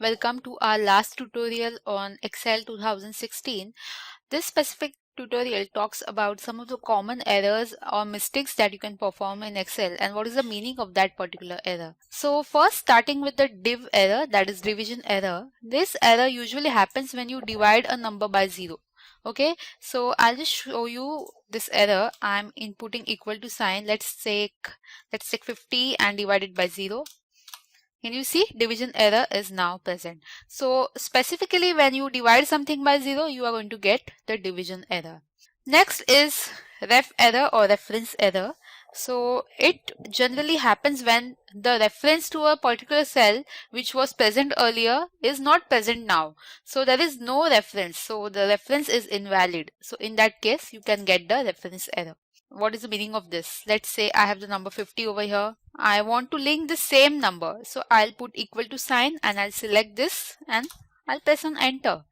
Welcome to our last tutorial on Excel 2016. This specific tutorial talks about some of the common errors or mistakes that you can perform in Excel and what is the meaning of that particular error. So first, starting with the div error, that is division error. This error usually happens when you divide a number by 0. Okay, so I'll just show you this error. I'm inputting equal to sign. Let's take 50 and divide it by 0. Can you see division error is now present? So specifically when you divide something by 0, you are going to get the division error. Next is ref error or reference error. So it generally happens when the reference to a particular cell which was present earlier is not present now. So there is no reference. So the reference is invalid. So in that case, you can get the reference error. What is the meaning of this? Let's say I have the number 50 over here. I want to link the same number. So I'll put equal to sign and I'll select this and I'll press on enter.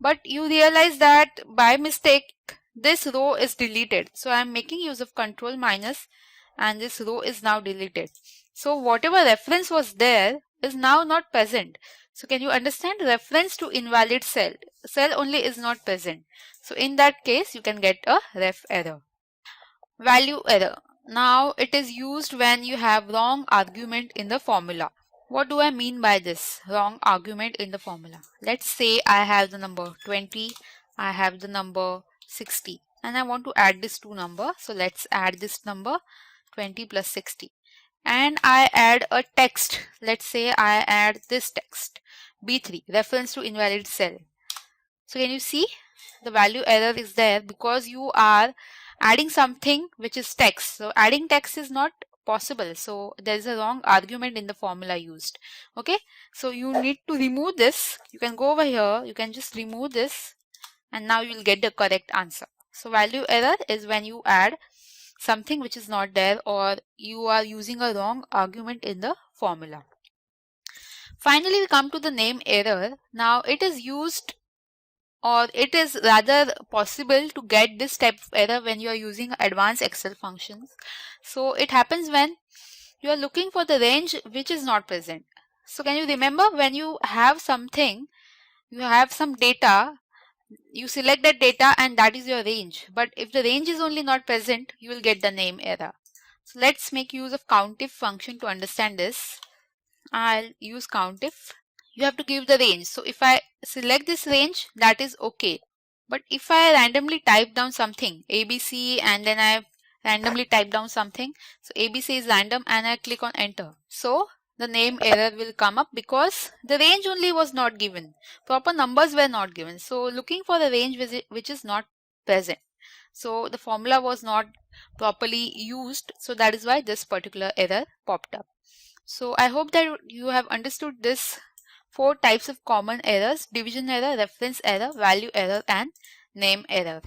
But you realize that by mistake, this row is deleted. So I'm making use of control minus and this row is now deleted. So whatever reference was there is now not present. So can you understand? Reference to invalid cell. Cell only is not present. So in that case, you can get a ref error. Value error. Now it is used when you have wrong argument in the formula. What do I mean by this? Wrong argument in the formula. Let's say I have the number 20, I have the number 60 and I want to add this two number. So let's add this number 20 plus 60 and I add a text. Let's say I add this text B3 reference to invalid cell. So can you see the value error is there because you are adding something which is text. So adding text is not possible. So there is a wrong argument in the formula used. Okay. So you need to remove this. You can go over here. You can just remove this and now you will get the correct answer. So value error is when you add something which is not there or you are using a wrong argument in the formula. Finally, we come to the name error. Now it is used or it is rather possible to get this type of error when you are using advanced Excel functions. So it happens when you are looking for the range which is not present. So can you remember when you have something, you have some data, you select that data and that is your range. But if the range is only not present, you will get the name error. So let's make use of COUNTIF function to understand this. I'll use COUNTIF. You have to give the range. So if I select this range, that is okay. But if I randomly type down something, ABC, and then I randomly type down something, so ABC is random and I click on enter. So the name error will come up because the range only was not given. Proper numbers were not given. So looking for the range which is not present. So the formula was not properly used. So that is why this particular error popped up. So I hope that you have understood this 4 types of common errors: division error, reference error, value error and name error.